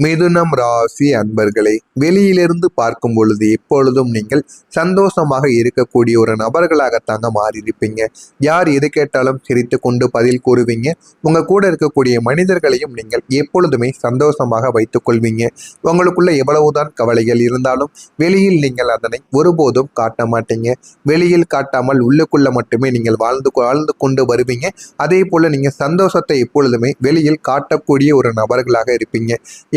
மிதுனம் ராசி அன்பர்களே, வெளியிலிருந்து பார்க்கும் பொழுது எப்பொழுதும் நீங்கள் சந்தோஷமாக இருக்கக்கூடிய ஒரு நபர்களாகத்தாங்க மாறியிருப்பீங்க. யார் எது கேட்டாலும் சிரித்து கொண்டு பதில் கூறுவீங்க. உங்க கூட இருக்கக்கூடிய மனிதர்களையும் நீங்கள் எப்பொழுதுமே சந்தோஷமாக வைத்துக் கொள்வீங்க. உங்களுக்குள்ள எவ்வளவுதான் கவலைகள் இருந்தாலும் வெளியில் நீங்கள் அதனை ஒருபோதும் காட்ட மாட்டீங்க. வெளியில் காட்டாமல் உள்ளுக்குள்ள மட்டுமே நீங்கள் வாழ்ந்து கொண்டு வருவீங்க. அதே போல நீங்க சந்தோஷத்தை எப்பொழுதுமே வெளியில் காட்டக்கூடிய ஒரு நபர்களாக இருப்பீங்க.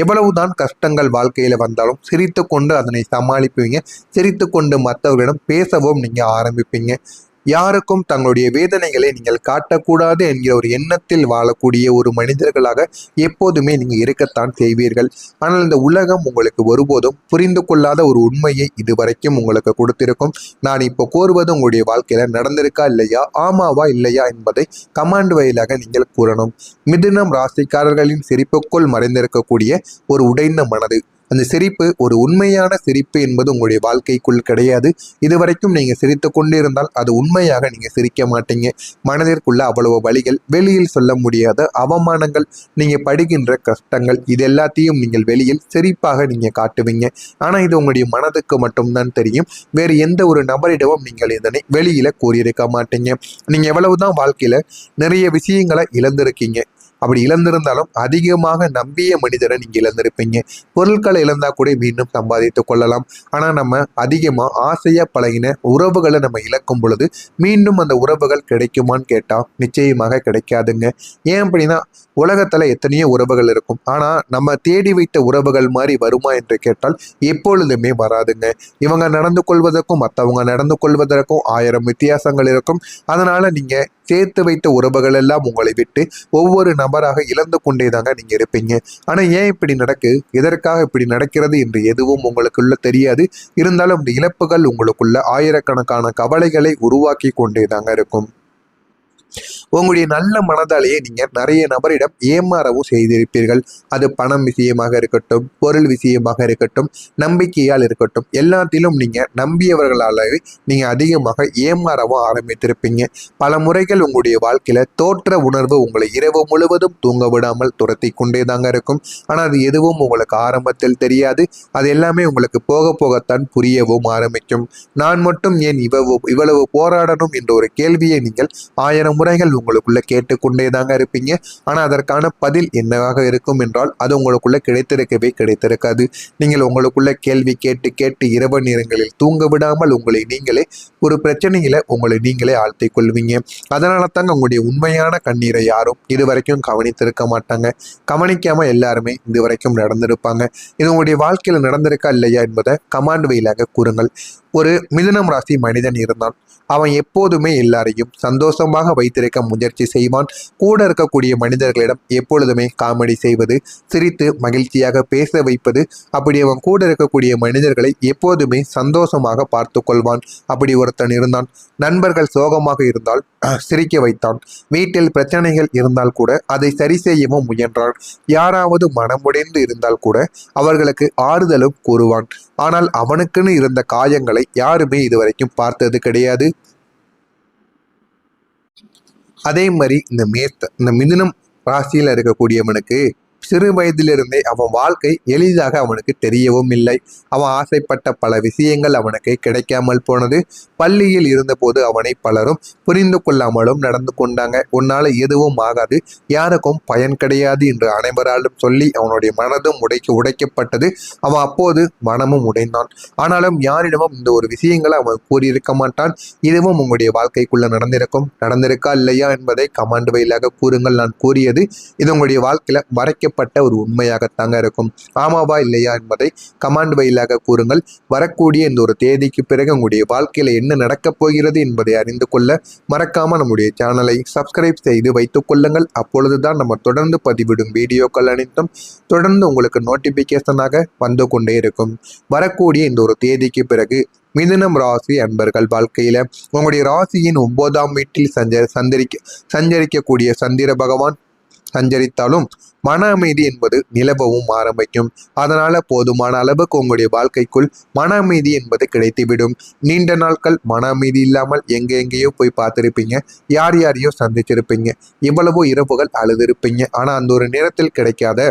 எவ்வளவுதான் கஷ்டங்கள் வாழ்க்கையில வந்தாலும் சிரித்து கொண்டு அதனை சமாளிப்பீங்க. சிரித்து கொண்டு மற்றவர்களிடம் பேசவும் நீங்க ஆரம்பிப்பீங்க. யாருக்கும் தங்களுடைய வேதனைகளை நீங்கள் காட்டக்கூடாது என்கிற ஒரு எண்ணத்தில் வாழக்கூடிய ஒரு மனிதர்களாக எப்போதுமே நீங்க இருக்கத்தான் செய்வீர்கள். ஆனால் இந்த உலகம் உங்களுக்கு ஒருபோதும் புரிந்து கொள்ளாத ஒரு உண்மையை இதுவரைக்கும் உங்களுக்கு கொடுத்திருக்கும். நான் இப்போ கூறுவது உங்களுடைய வாழ்க்கையில நடந்திருக்கா இல்லையா, ஆமாவா இல்லையா என்பதை கமாண்ட் வாயிலாக நீங்கள் கூறணும். மிதுனம் ராசிக்காரர்களின் சிரிப்புக்குள் மறைந்திருக்கக்கூடிய ஒரு உடைந்த மனது, அந்த சிரிப்பு ஒரு உண்மையான சிரிப்பு என்பது உங்களுடைய வாழ்க்கைக்குள் கிடையாது. இதுவரைக்கும் நீங்க சிரித்து கொண்டிருந்தால் அது உண்மையாக நீங்க சிரிக்க மாட்டீங்க. மனதிற்குள்ள அவ்வளவு வழிகள், வெளியில் சொல்ல முடியாத அவமானங்கள், நீங்க படுகின்ற கஷ்டங்கள், இது எல்லாத்தையும் நீங்கள் வெளியில் சிரிப்பாக நீங்க காட்டுவீங்க. ஆனா இது உங்களுடைய மனதுக்கு மட்டும்தான் தெரியும். வேறு எந்த ஒரு நபரிடமும் நீங்கள் இதனை வெளியில கூறியிருக்க மாட்டீங்க. நீங்க எவ்வளவுதான் வாழ்க்கையில நிறைய விஷயங்களை இழந்திருக்கீங்க. அப்படி இழந்திருந்தாலும் அதிகமாக நம்பிய மனிதரை நீங்க இழந்திருப்பீங்க. பொருட்களை இழந்தா கூட மீண்டும் சம்பாதித்துக் கொள்ளலாம். ஆனா நம்ம அதிகமா ஆசையா பழகின உறவுகளை நம்ம இழக்கும் பொழுது மீண்டும் அந்த உறவுகள் கிடைக்குமான்னு கேட்டா நிச்சயமாக கிடைக்காதுங்க. ஏன் அப்படின்னா உலகத்துல எத்தனையோ உறவுகள் இருக்கும். ஆனா நம்ம தேடி வைத்த உறவுகள் மாதிரி வருமா என்று கேட்டால் எப்பொழுதுமே வராதுங்க. இவங்க நடந்து கொள்வதற்கும் மற்றவங்க நடந்து கொள்வதற்கும் 1000 வித்தியாசங்கள் இருக்கும். அதனால நீங்க சேர்த்து வைத்த உறவுகள் எல்லாம் உங்களை விட்டு ஒவ்வொரு நபராக இழந்து கொண்டே தாங்க நீங்க இருப்பீங்க. ஆனா ஏன் இப்படி நடக்கு, எதற்காக இப்படி நடக்கிறது என்று எதுவும் உங்களுக்குள்ள தெரியாது. இருந்தாலும் இந்த இழப்புகள் உங்களுக்குள்ள ஆயிரக்கணக்கான கவலைகளை உருவாக்கி கொண்டே தாங்க இருக்கும். உங்களுடைய நல்ல மனதாலேயே நீங்க நிறைய நபரிடம் ஏமாறவும் செய்திருப்பீர்கள். அது பணம் விஷயமாக இருக்கட்டும், பொருள் விஷயமாக இருக்கட்டும், நம்பிக்கையால் இருக்கட்டும், எல்லாத்திலும் நீங்க நம்பியவர்களாலே நீங்க அதிகமாக ஏமாறவும் ஆரம்பித்திருப்பீங்க. பல முறைகள் உங்களுடைய வாழ்க்கையில தோற்ற உணர்வு உங்களை இரவு முழுவதும் தூங்க விடாமல் துரத்தி கொண்டே தாங்க இருக்கும். ஆனா அது எதுவும் உங்களுக்கு ஆரம்பத்தில் தெரியாது. அது எல்லாமே உங்களுக்கு போக போகத்தான் புரியவும் ஆரம்பிக்கும். நான் மட்டும் ஏன் இவ்வளவு போராடணும் என்ற ஒரு கேள்வியை நீங்கள் 1000 முறைகள் உங்களுக்குள்ள கேட்டுக்கொண்டே தாங்க இருப்பீங்க. ஆனா அதற்கான பதில் என்னவாக இருக்கும் என்றால் அது உங்களுக்குள்ள கிடைத்திருக்காது. நீங்கள் உங்களுக்குள்ள கேள்வி கேட்டு கேட்டு இரவு நேரங்களில் தூங்க விடாமல் உங்களை நீங்களே ஒரு பிரச்சனையில உங்களை நீங்களே ஆழ்த்திக் கொள்வீங்க. அதனால தாங்க உங்களுடைய உண்மையான கண்ணீரை யாரும் இதுவரைக்கும் கவனித்திருக்க மாட்டாங்க. கவனிக்காம எல்லாருமே இதுவரைக்கும் நடந்திருப்பாங்க. இது உங்களுடைய வாழ்க்கையில நடந்திருக்கா இல்லையா என்பதை கமாண்ட் வழியாக கூறுங்கள். ஒரு மிதுனம் ராசி மனிதன் இருந்தான். அவன் எப்போதுமே எல்லாரையும் சந்தோஷமாக வைத்திருக்க முயற்சி செய்வான். கூட இருக்கக்கூடிய மனிதர்களிடம் எப்பொழுதுமே காமெடி செய்வது, சிரித்து மகிழ்ச்சியாக பேச வைப்பது, அப்படி அவன் கூட இருக்கக்கூடிய மனிதர்களை எப்போதுமே சந்தோஷமாக பார்த்து கொள்வான். அப்படி ஒருத்தன் இருந்தான். நண்பர்கள் சோகமாக இருந்தால் சிரிக்க வைத்தான். வீட்டில் பிரச்சனைகள் இருந்தால் கூட அதை சரி செய்யவும் முயன்றான். யாராவது மனமுடைந்து இருந்தால் கூட அவர்களுக்கு ஆறுதலும் கூறுவான். ஆனால் அவனுக்குன்னு இருந்த காயங்களை யாருமே இதுவரைக்கும் பார்த்தது கிடையாது. அதே மாதிரி இந்த மிதுனம் ராசியில இருக்கக்கூடியவனுக்கு சிறு வயதிலிருந்தே அவன் வாழ்க்கை எளிதாக அவனுக்கு தெரியவும் இல்லை. அவன் ஆசைப்பட்ட பல விஷயங்கள் அவனுக்கு கிடைக்காமல் போனது. பள்ளியில் இருந்தபோது அவனை பலரும் புரிந்து கொள்ளாமலும் நடந்து கொண்டாங்க. உன்னால எதுவும் ஆகாது, யாருக்கும் பயன் கிடையாது என்று அனைவராலும் சொல்லி அவனுடைய மனதும் உடைக்கப்பட்டது. அவன் அப்போது மனமும் உடைந்தான். ஆனாலும் யாரிடமும் இந்த ஒரு விஷயங்களை அவன் கூறியிருக்க மாட்டான். இதுவும் உங்களுடைய வாழ்க்கைக்குள்ள நடந்திருக்கா இல்லையா என்பதை கமாண்ட் வழியாக கூறுங்கள். நான் கூறியது இது உங்களுடைய வாழ்க்கையில மறைக்கப்பட்ட ஒரு உண்மையாகத்தாங்க இருக்கும். ஆமாவா இல்லையா என்பதை கமாண்ட் வழியாக கூறுங்கள். வரக்கூடிய இந்த ஒரு தேதிக்கு பிறகு உங்களுடைய வாழ்க்கையில என்ன நடக்கப் போகிறது என்பதை அறிந்து கொள்ள மறக்காம நம்முடைய சேனலை சப்ஸ்கிரைப் செய்து வைத்துக் கொள்ளுங்கள். அப்பொழுதுதான் நம்ம தொடர்ந்து பதிவிடும் வீடியோக்கள் அனைத்தும் தொடர்ந்து உங்களுக்கு நோட்டிபிகேஷனாக வந்து கொண்டே இருக்கும். வரக்கூடிய இந்த ஒரு தேதிக்கு பிறகு மிதுனம் ராசி அன்பர்கள் வாழ்க்கையில உங்களுடைய ராசியின் 9ஆம் வீட்டில் சஞ்சரிக்கக்கூடிய சந்திர பகவான் சஞ்சரித்தாலும் மன அமைதி என்பது நிலவவும் ஆரம்பிக்கும். அதனால போதுமான அளவுக்கு உங்களுடைய வாழ்க்கைக்குள் மன அமைதி என்பது கிடைத்துவிடும். நீண்ட நாட்கள் மன அமைதி இல்லாமல் எங்கேயோ போய் பார்த்திருப்பீங்க, யாரையோ சந்திச்சிருப்பீங்க, இவ்வளவோ இரவுகள் அழுதிருப்பீங்க. ஆனா அந்த ஒரு நேரத்தில் கிடைக்காத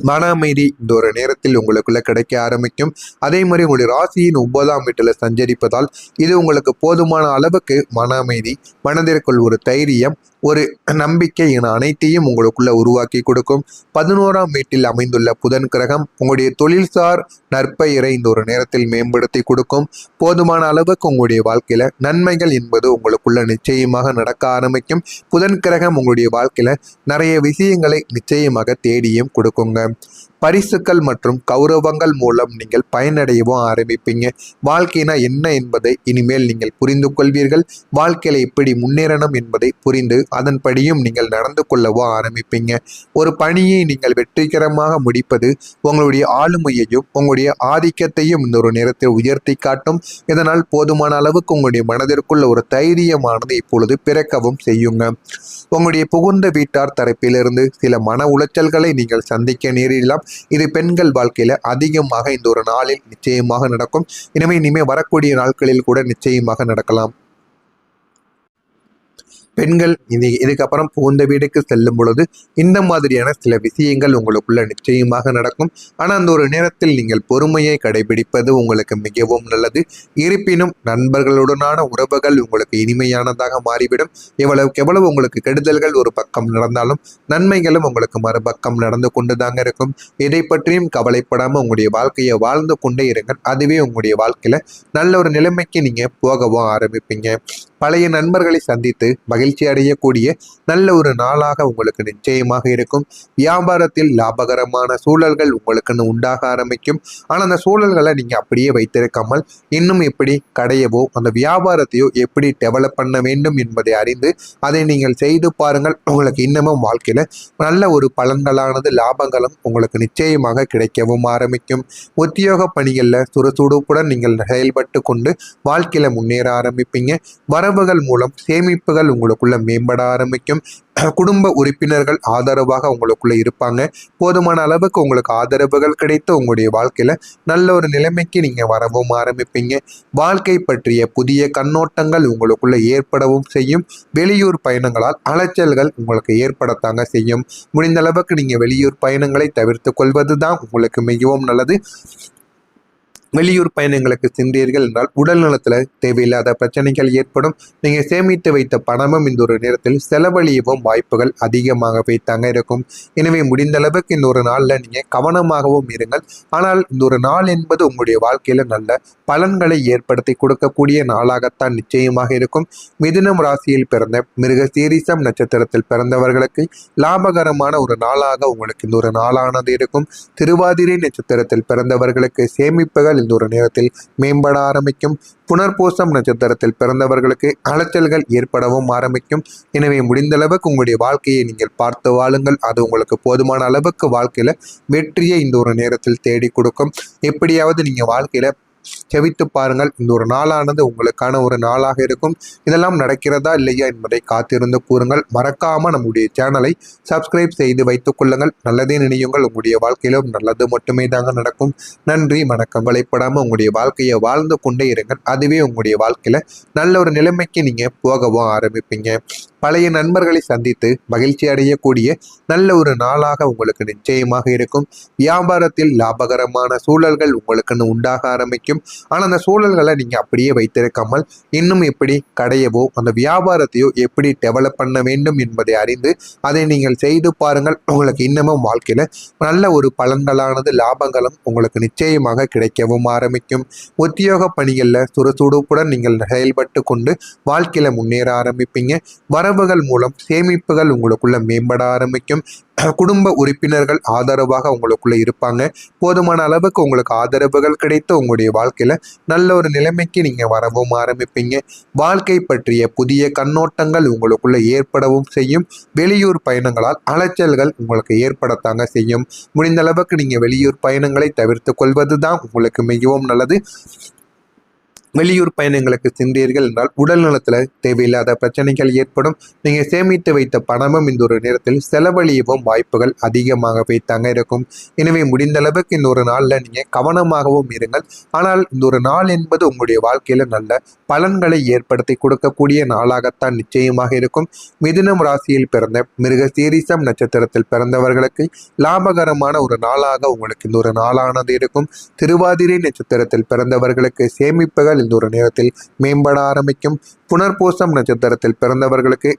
மன அமைதி இந்த ஒரு நேரத்தில் உங்களுக்குள்ள கிடைக்க ஆரம்பிக்கும். அதே மாதிரி உங்களுடைய ராசியின் 9ஆம் வீட்டில் சஞ்சரிப்பதால் இது உங்களுக்கு போதுமான அளவுக்கு மன அமைதி, மனதிற்குள் ஒரு தைரியம், ஒரு நம்பிக்கை என அனைத்தையும் உங்களுக்குள்ள உருவாக்கி கொடுக்கும். 11ஆம் வீட்டில் அமைந்துள்ள புதன் கிரகம் உங்களுடைய தொழில்சார் நற்பெயரை இந்த ஒரு நேரத்தில் மேம்படுத்தி கொடுக்கும். போதுமான அளவுக்கு உங்களுடைய வாழ்க்கையில நன்மைகள் என்பது உங்களுக்குள்ள நிச்சயமாக நடக்க ஆரம்பிக்கும். புதன் கிரகம் உங்களுடைய வாழ்க்கையில நிறைய விஷயங்களை நிச்சயமாக தேடியும் கொடுக்குங்க. பரிசுகள் மற்றும் கௌரவங்கள் மூலம் நீங்கள் பயனடையவும் ஆரம்பிப்பீங்க. வாழ்க்கைனா என்ன என்பதை இனிமேல் நீங்கள் புரிந்து கொள்வீர்கள். வாழ்க்கையில எப்படி முன்னேறணும் என்பதை புரிந்து அதன்படியும் நீங்கள் நடந்து கொள்ளவோ ஆரம்பிப்பீங்க. ஒரு பணியை நீங்கள் வெற்றிகரமாக முடிப்பது உங்களுடைய ஆளுமையையும் உங்களுடைய ஆதிக்கத்தையும் இந்த ஒரு நேரத்தில் உயர்த்தி காட்டும். இதனால் போதுமான அளவுக்கு உங்களுடைய மனதிற்குள்ள ஒரு தைரியமானது இப்பொழுது பிறக்கவும் செய்யுங்க. உங்களுடைய புகுந்த வீட்டார் தரப்பிலிருந்து சில மன உளைச்சல்களை நீங்கள் சந்திக்க நேரிடலாம். இது பெண்கள் வாழ்க்கையில அதிகமாக இந்த ஒரு நாளில் நிச்சயமாக நடக்கும். எனவே இனிமே வரக்கூடிய நாட்களில் கூட நிச்சயமாக நடக்கலாம். பெண்கள் இதுக்கப்புறம் புகுந்த வீடுக்கு செல்லும் பொழுது இந்த மாதிரியான சில விஷயங்கள் உங்களுக்குள்ள நிச்சயமாக நடக்கும். ஆனால் அந்த ஒரு நேரத்தில் நீங்கள் பொறுமையை கடைபிடிப்பது உங்களுக்கு மிகவும் நல்லது. இருப்பினும் நண்பர்களுடனான உறவுகள் உங்களுக்கு இனிமையானதாக மாறிவிடும். எவ்வளவுக்கு எவ்வளவு உங்களுக்கு கெடுதல்கள் ஒரு பக்கம் நடந்தாலும் நன்மைகளும் உங்களுக்கு மறுபக்கம் நடந்து கொண்டு தாங்க இருக்கும். எதை பற்றியும் கவலைப்படாமல் உங்களுடைய வாழ்க்கையை வாழ்ந்து கொண்டே இருங்கள். அதுவே உங்களுடைய வாழ்க்கையில நல்ல ஒரு நிலைமைக்கு நீங்க போகவும் ஆரம்பிப்பீங்க. பழைய நண்பர்களை சந்தித்து மகிழ்ச்சி அடையக்கூடிய நல்ல ஒரு நாளாக உங்களுக்கு நிச்சயமாக இருக்கும். வியாபாரத்தில் லாபகரமான சூழல்கள் உங்களுக்குன்னு உண்டாக ஆரம்பிக்கும். ஆனால் அந்த சூழல்களை நீங்க அப்படியே வைத்திருக்காமல் இன்னும் எப்படி கடையவோ அந்த வியாபாரத்தையோ எப்படி டெவலப் பண்ண வேண்டும் என்பதை அறிந்து அதை நீங்கள் செய்து பாருங்கள். உங்களுக்கு இன்னமும் வாழ்க்கையில நல்ல ஒரு பலன்களானது லாபங்களும் உங்களுக்கு நிச்சயமாக கிடைக்கவும் ஆரம்பிக்கும். உத்தியோக பணிகளில் சுறுசுறுப்புடன் நீங்கள் செயல்பட்டு கொண்டு வாழ்க்கையில முன்னேற ஆரம்பிப்பீங்க. வரவுகள் மூலம் சேமிப்புகள் உங்களுக்குள்ள மேம்பட ஆரம்பிக்கும். குடும்ப உறுப்பினர்கள் ஆதரவாக உங்களுக்குள்ள இருப்பாங்க. போதுமான அளவுக்கு உங்களுக்கு ஆதரவுகள் கிடைத்து உங்களுடைய வாழ்க்கையில நல்ல ஒரு நிலைமைக்கு நீங்க வரவும் ஆரம்பிப்பீங்க. வாழ்க்கை பற்றிய புதிய கண்ணோட்டங்கள் உங்களுக்குள்ள ஏற்படவும் செய்யும். வெளியூர் பயணங்களால் அலைச்சல்கள் உங்களுக்கு ஏற்படத்தாங்க செய்யும். முடிந்த அளவுக்கு நீங்க வெளியூர் பயணங்களை தவிர்த்து கொள்வதுதான் உங்களுக்கு மிகவும் நல்லது. வெளியூர் பயணங்களுக்கு சென்றீர்கள் என்றால் உடல் நலத்தில் தேவையில்லாத பிரச்சனைகள் ஏற்படும். நீங்கள் சேமித்து வைத்த பணமும் இந்த ஒரு நேரத்தில் செலவழியவும் வாய்ப்புகள் அதிகமாக வைத்தாங்க இருக்கும். எனவே முடிந்த அளவுக்கு இந்த ஒரு நாளில் நீங்கள் கவனமாகவும் இருங்கள். ஆனால் இந்த ஒரு நாள் என்பது உங்களுடைய வாழ்க்கையில் நல்ல பலன்களை ஏற்படுத்தி கொடுக்கக்கூடிய நாளாகத்தான் நிச்சயமாக இருக்கும். மிதுனம் ராசியில் பிறந்த மிருக சீரிசம் நட்சத்திரத்தில் பிறந்தவர்களுக்கு லாபகரமான ஒரு நாளாக உங்களுக்கு இந்த ஒரு நாளானது இருக்கும். திருவாதிரை நட்சத்திரத்தில் பிறந்தவர்களுக்கு சேமிப்புகள் இந்த ஒரு நேரத்தில் மேம்பட ஆரம்பிக்கும். புனர்பூசம் நட்சத்திரத்தில் பிறந்தவர்களுக்கு அலைச்சல்கள் ஏற்படவும் ஆரம்பிக்கும். எனவே முடிந்த அளவுக்கு உங்களுடைய வாழ்க்கையை நீங்கள் பார்த்து வாழுங்கள். அது உங்களுக்கு போதுமான அளவுக்கு வாழ்க்கையில வெற்றியை இந்த ஒரு நேரத்தில் தேடி கொடுக்கும். எப்படியாவது நீங்க வாழ்க்கையில செவித்து பாருங்கள். இந்த ஒரு நாளானது உங்களுக்கான ஒரு நாளாக இருக்கும். இதெல்லாம் நடக்கிறதா இல்லையா என்பதை காத்திருந்து கூறுங்கள். மறக்காம நம்முடைய சேனலை சப்ஸ்கிரைப் செய்து வைத்துக் கொள்ளுங்கள். நல்லதே நினையுங்கள். உங்களுடைய வாழ்க்கையிலும் நல்லது மட்டுமே தாங்க நடக்கும். நன்றி, வணக்கம். கவலைப்படாம உங்களுடைய வாழ்க்கையை வாழ்ந்து கொண்டே இருங்கள். அதுவே உங்களுடைய வாழ்க்கையில நல்ல ஒரு நிலைமைக்கு நீங்க போகவும் ஆரம்பிப்பீங்க. பழைய நண்பர்களை சந்தித்து மகிழ்ச்சி அடையக்கூடிய நல்ல ஒரு நாளாக உங்களுக்கு நிச்சயமாக இருக்கும். வியாபாரத்தில் லாபகரமான சூழல்கள் உங்களுக்குன்னு உண்டாக ஆரம்பிக்கும். ஆனால் அந்த சூழல்களை நீங்க அப்படியே வைத்திருக்காமல் இன்னும் எப்படி கடையவோ அந்த வியாபாரத்தையோ எப்படி டெவலப் பண்ண வேண்டும் என்பதை அறிந்து அதை நீங்கள் செய்து பாருங்கள். உங்களுக்கு இன்னமும் வாழ்க்கையில நல்ல ஒரு பலன்களானது லாபங்களும் உங்களுக்கு நிச்சயமாக கிடைக்கவும் ஆரம்பிக்கும். உத்தியோக பணிகளில் சுறுசுறுப்புடன் நீங்கள் செயல்பட்டு கொண்டு வாழ்க்கையில முன்னேற ஆரம்பிப்பீங்க. வரவுகள் மூலம் சேமிப்புகள் உங்களுக்குள்ள மேம்பட ஆரம்பிக்கும். குடும்ப உறுப்பினர்கள் ஆதரவாக உங்களுக்குள்ள இருப்பாங்க. போதுமான அளவுக்கு உங்களுக்கு ஆதரவுகள் கிடைத்து உங்களுடைய வாழ்க்கையில நல்ல ஒரு நிலைமைக்கு நீங்க வரவும் ஆரம்பிப்பீங்க. வாழ்க்கை பற்றிய புதிய கண்ணோட்டங்கள் உங்களுக்குள்ள ஏற்படவும் செய்யும். வெளியூர் பயணங்களால் அலைச்சல்கள் உங்களுக்கு ஏற்படத்தாங்க செய்யும். முடிந்த அளவுக்கு நீங்க வெளியூர் பயணங்களை தவிர்த்து கொள்வதுதான் உங்களுக்கு மிகவும் நல்லது. வெளியூர் பயணங்களுக்கு சென்றீர்கள் என்றால் உடல் நலத்துல தேவையில்லாத பிரச்சனைகள் ஏற்படும். நீங்க சேமித்து வைத்த பணமும் இந்த ஒரு நேரத்தில் செலவழியவும் வாய்ப்புகள் அதிகமாகவே தாங்க இருக்கும். எனவே முடிந்த அளவுக்கு இந்த ஒரு நாள்ல நீங்க கவனமாகவும் இருங்கள். ஆனால் இந்த ஒரு நாள் என்பது உங்களுடைய வாழ்க்கையில நல்ல பலன்களை ஏற்படுத்தி கொடுக்கக்கூடிய நாளாகத்தான் நிச்சயமாக இருக்கும். மிதுனம் ராசியில் பிறந்த மிருகசீரிஷம் நட்சத்திரத்தில் பிறந்தவர்களுக்கு லாபகரமான ஒரு நாளாக உங்களுக்கு இந்த ஒரு நாளானது இருக்கும். திருவாதிரை நட்சத்திரத்தில் பிறந்தவர்களுக்கு சேமிப்புகள் இந்த ஒரு நேரத்தில் மேம்பட ஆரம்பிக்கும். புனர்பூசம் நட்சத்திரத்தில் பிறந்தவர்களுக்கு